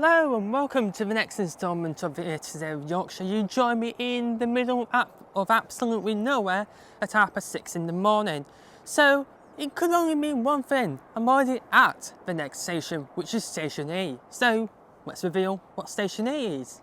Hello and welcome to the next instalment of It Today with Yorkshire. You join me in the middle of absolutely nowhere at 6:30 in the morning. So it could only mean one thing. I'm already at the next station, which is Station E. So let's reveal what Station E is.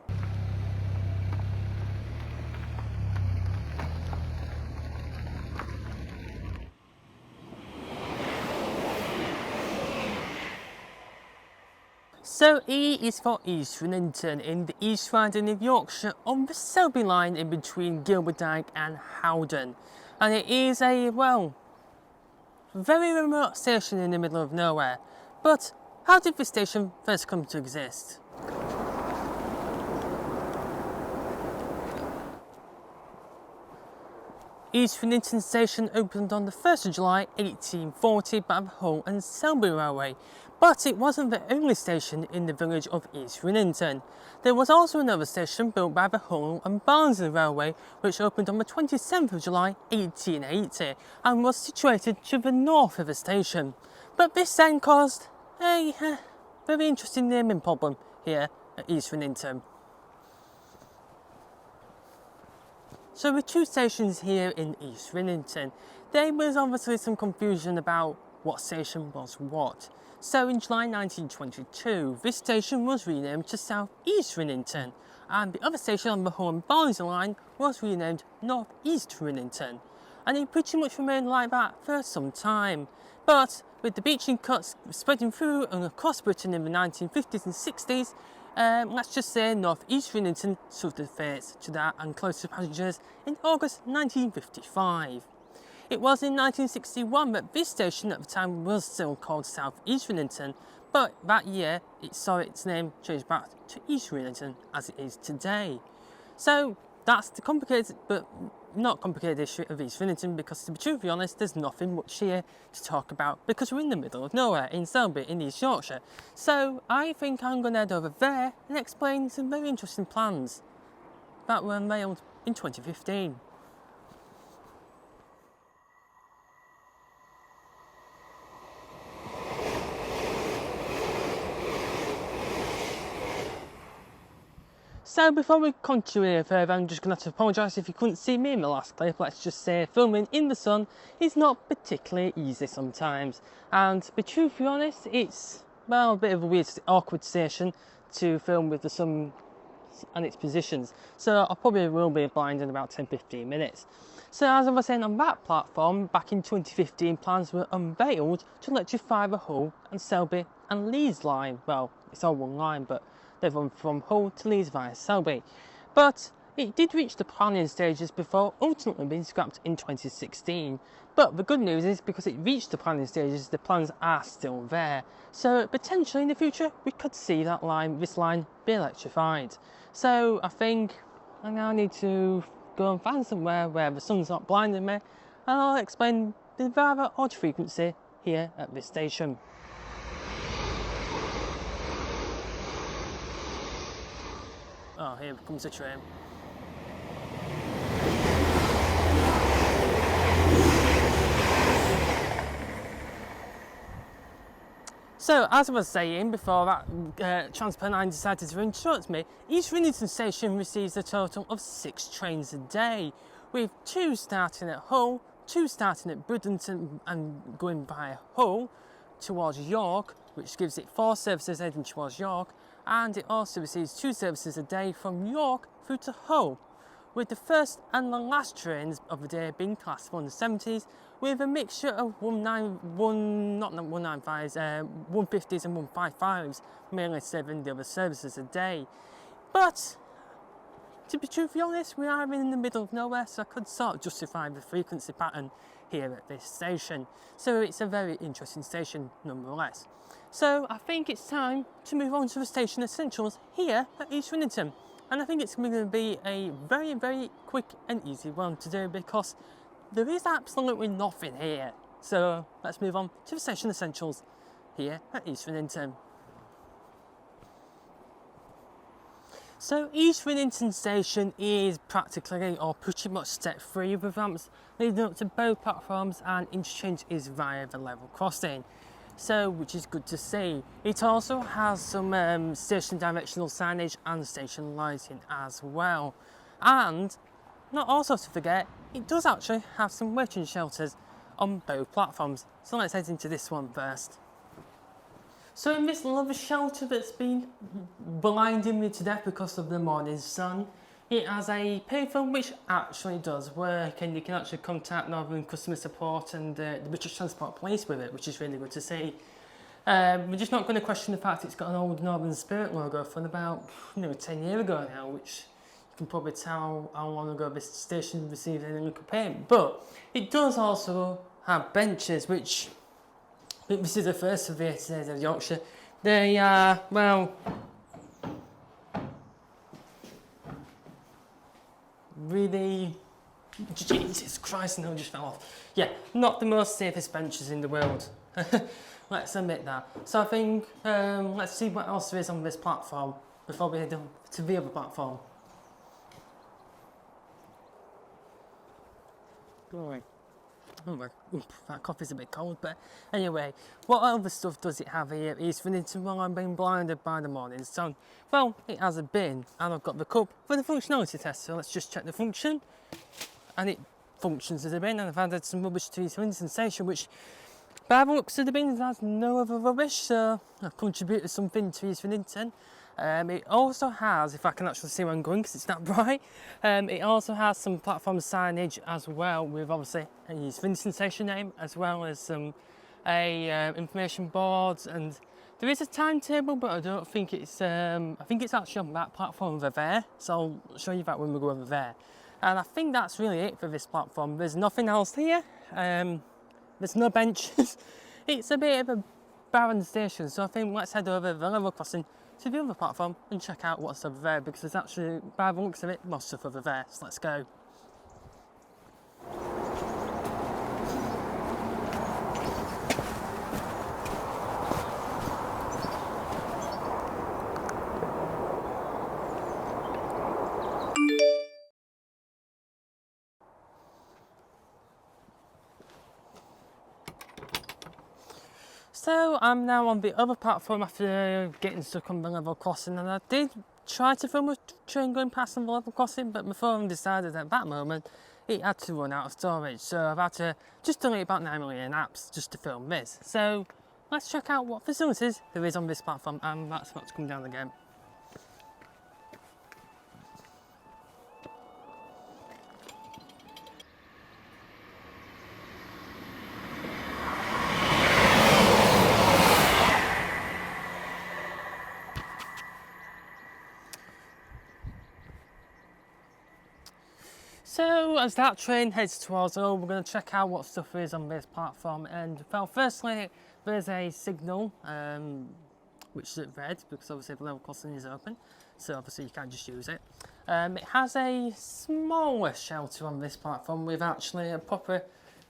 So E is for East Rinington in the East Riding of Yorkshire on the Selby line in between Gilberdyke and Howden. And it is a, well, very remote station in the middle of nowhere. But how did this station first come to exist? East Rinington Station opened on the 1st of July 1840 by the Hull and Selby Railway, but it wasn't the only station in the village of East Rinington. There was also another station built by the Hull and Barnsley Railway, which opened on the 27th of July 1880 and was situated to the north of the station. But this then caused a very interesting naming problem here at East Rinington. So with two stations here in East Rinington, there was obviously some confusion about what station was what. So in July 1922, this station was renamed to South East Rinington, and the other station on the Hull and Barnsley line was renamed North East Rinington. And it pretty much remained like that for some time. But with the beaching cuts spreading through and across Britain in the 1950s and 60s, let's just say North East Rinington suffered fates to that and closed to passengers in August 1955. It was in 1961 that this station at the time was still called South East Rinington, but that year it saw its name changed back to East Rinington as it is today. So that's the complicated but not complicated issue of East Rinington, because to be truthfully honest, there's nothing much here to talk about because we're in the middle of nowhere in Selby in East Yorkshire. So I think I'm going to head over there and explain some very interesting plans that were unveiled in 2015. So before we continue further, I'm just going to have to apologise if you couldn't see me in the last clip. Let's just say filming in the sun is not particularly easy sometimes. And to be truthfully honest, it's, well, a bit of a weird, awkward station to film with the sun and its positions. So I probably will be blind in about 10-15 minutes. So as I was saying, on that platform, back in 2015, plans were unveiled to electrify the Hull and Selby and Leeds line. Well, it's all one line, but they run from Hull to Leeds via Selby. But it did reach the planning stages before ultimately being scrapped in 2016. But the good news is, because it reached the planning stages, the plans are still there. So potentially in the future, we could see that line, this line, be electrified. So I think I now need to go and find somewhere where the sun's not blinding me, and I'll explain the rather odd frequency here at this station. Oh, here comes the train. So, as I was saying before that Transport 9 decided to interrupt me, East Rinington Station receives a total of 6 trains a day, with 2 starting at Hull, 2 starting at Bridlington and going via Hull towards York, which gives it 4 services heading towards York, and it also receives 2 services a day from York through to Hull, with the first and the last trains of the day being class 170s, with a mixture of 150s and 155s, mainly serving the other services a day. But to be truthfully honest, we are in the middle of nowhere, so I could sort of justify the frequency pattern here at this station. So it's a very interesting station nonetheless. So I think it's time to move on to the station essentials here at East Rinington. And I think it's going to be a very, very quick and easy one to do, because there is absolutely nothing here. So let's move on to the station essentials here at East Rinington. So East Rinington Station is practically or pretty much step free, with ramps leading up to both platforms, and interchange is via the level crossing. so which is good to see. It also has some station directional signage and station lighting as well. And not also to forget, it does actually have some waiting shelters on both platforms. So let's head into this one first. So in this lovely shelter that's been blinding me to death because of the morning sun, it has a payphone which actually does work, and you can actually contact Northern Customer Support and the British Transport Police with it, which is really good to see. We're just not going to question the fact it's got an old Northern Spirit logo from about 10 years ago now, which you can probably tell how long ago this station received any look of paint. But it does also have benches, which I think this is the first of the 80 days of Yorkshire. They are, well, really, Jesus Christ, no, just fell off. Yeah, not the most safest benches in the world. Let's admit that. So I think, let's see what else there is on this platform before we head on to the other platform. Glory. Oh, that coffee's a bit cold, but anyway, what other stuff does it have here? Is for instance, while I'm being blinded by the morning sun. Well, it has a bin, and I've got the cup for the functionality test, so let's just check the function. And it functions as a bin, and I've added some rubbish to its Winston station, which by the looks of the bin has no other rubbish, so I've contributed something to its Winston. It also has, if I can actually see where I'm going because it's that bright, it also has some platform signage as well, with obviously his Vincent station name, as well as some information boards, and there is a timetable, but I don't think it's, I think it's actually on that platform over there, so I'll show you that when we go over there. And I think that's really it for this platform. There's nothing else here, there's no benches, it's a bit of a barren station, so I think let's head over the level crossing to the other platform and check out what's over there, because there's actually, by the looks of it, more stuff over there, so let's go. So I'm now on the other platform after getting stuck on the level crossing, and I did try to film a train going past on the level crossing, but my phone decided at that moment it had to run out of storage, so I've had to just delete about 9 million apps just to film this. So let's check out what facilities there is on this platform, and that's what's come down again. So as that train heads towards home, we're going to check out what stuff is on this platform. And well, firstly, there's a signal which is at red, because obviously the level crossing is open, so obviously you can't just use it. It has a smaller shelter on this platform with actually a proper,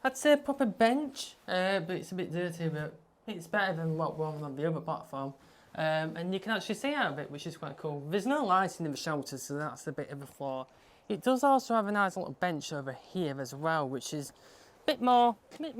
I'd say a proper bench, but it's a bit dirty, but it's better than what we're on the other platform. And you can actually see out of it, which is quite cool. There's no lighting in the shelter, so that's a bit of a flaw. It does also have a nice little bench over here as well, which is a bit more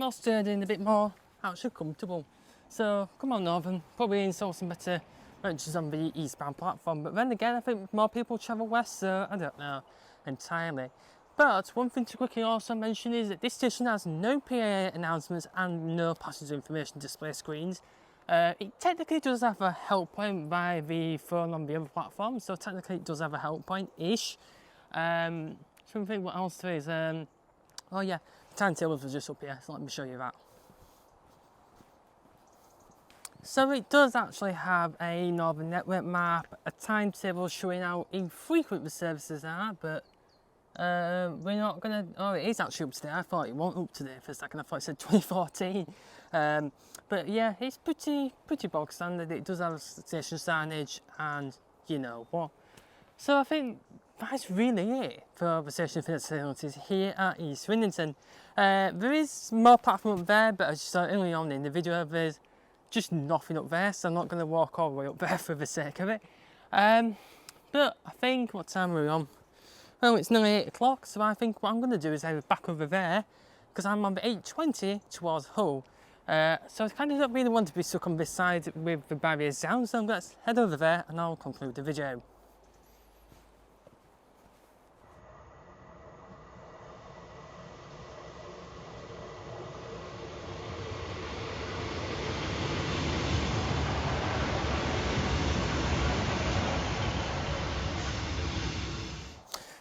sturdy and a bit more actually comfortable. So come on Northern, probably install some better benches on the eastbound platform. But then again, I think more people travel west, so I don't know entirely. But one thing to quickly also mention is that this station has no PA announcements and no passenger information display screens. It technically does have a help point by the phone on the other platform, so technically it does have a help point-ish. Trying to think what else there is. Oh yeah, timetables are just up here, so let me show you that. So it does actually have a Northern network map, a timetable showing how infrequent the services are, but we're not gonna, oh it is actually up to date. I thought it wasn't up to date for a second, I thought it said 2014. But yeah, it's pretty bog standard. It does have station signage and you know what. So I think that's really it for the station facilities here at East Rinnington. There is more platform up there, but as you saw early on in the video, there's just nothing up there, so I'm not going to walk all the way up there for the sake of it. But I think, what time are we on? Well, it's nearly 8 o'clock, so I think what I'm going to do is head back over there, because I'm on the 8:20 towards Hull. So I kind of don't really want to be stuck on this side with the barriers down, so let's head over there and I'll conclude the video.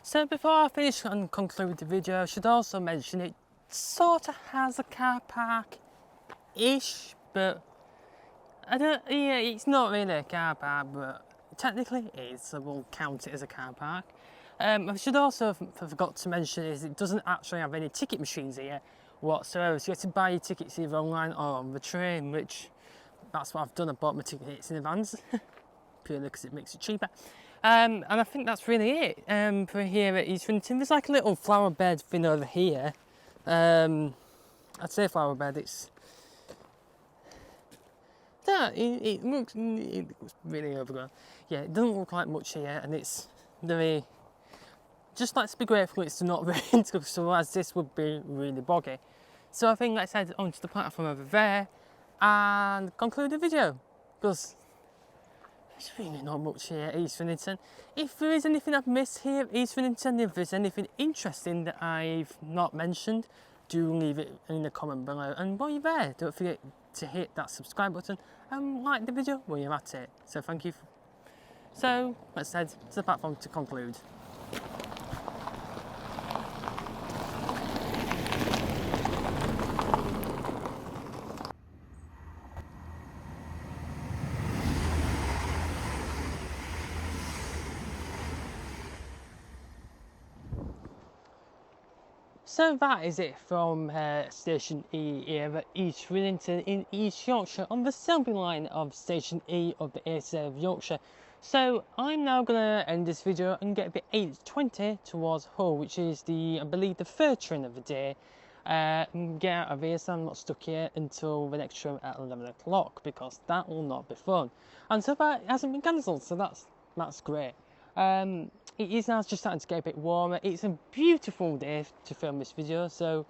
So before I finish and conclude the video, I should also mention it sort of has a car park-ish, but it's not really a car park, but technically it is, so we'll count it as a car park. I should also forgot to mention is it doesn't actually have any ticket machines here whatsoever, so you have to buy your tickets either online or on the train, which that's what I've done. I bought my tickets in advance purely because it makes it cheaper. And I think that's really it for here at East Rinnington. There's like a little flower bed thing over here. I'd say flower bed. It looks really overgrown. Yeah, it doesn't look like much here, and it's very. Just let's be grateful it's not rain, so as this would be really boggy. So I think let's head onto the platform over there and conclude the video, because there's really not much here at East Rinnington. If there is anything I've missed here at East Rinnington, if there's anything interesting that I've not mentioned, do leave it in the comment below. And while you're there, don't forget to hit that subscribe button and like the video while you're at it. So thank you. So let's head to the platform to conclude. So that is it from Station E here at East Rinnington in East Yorkshire on the Selby line of Station E of the A of Yorkshire. So I'm now going to end this video and get a bit 8:20 towards Hull, which is I believe the third train of the day. And get out of here so I'm not stuck here until the next train at 11 o'clock, because that will not be fun. And so that hasn't been cancelled, so that's great. It is now just starting to get a bit warmer. It's a beautiful day to film this video, so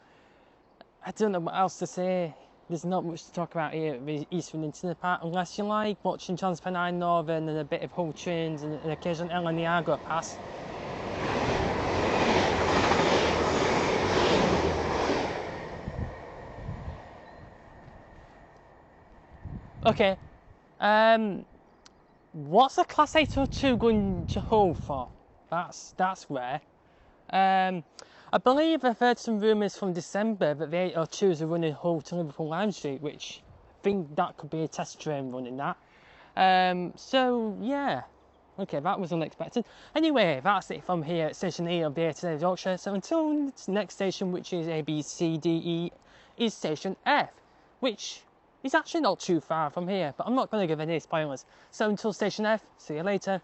I don't know what else to say. There's not much to talk about here at East Rinnington apart, unless you like watching Transpennine Northern and a bit of Hull trains and an occasional Ella Niagara pass. Okay, what's a Class 802 going to Hull for? That's rare. I believe I've heard some rumours from December that the 802s are running Hull to Liverpool Lime Street, which I think that could be a test train running that. So yeah, okay, that was unexpected. Anyway, that's it from here at Station E of the A of Yorkshire. So until the next station, which is A, B, C, D, E, is Station F, which is actually not too far from here, but I'm not going to give any spoilers. So until Station F, see you later.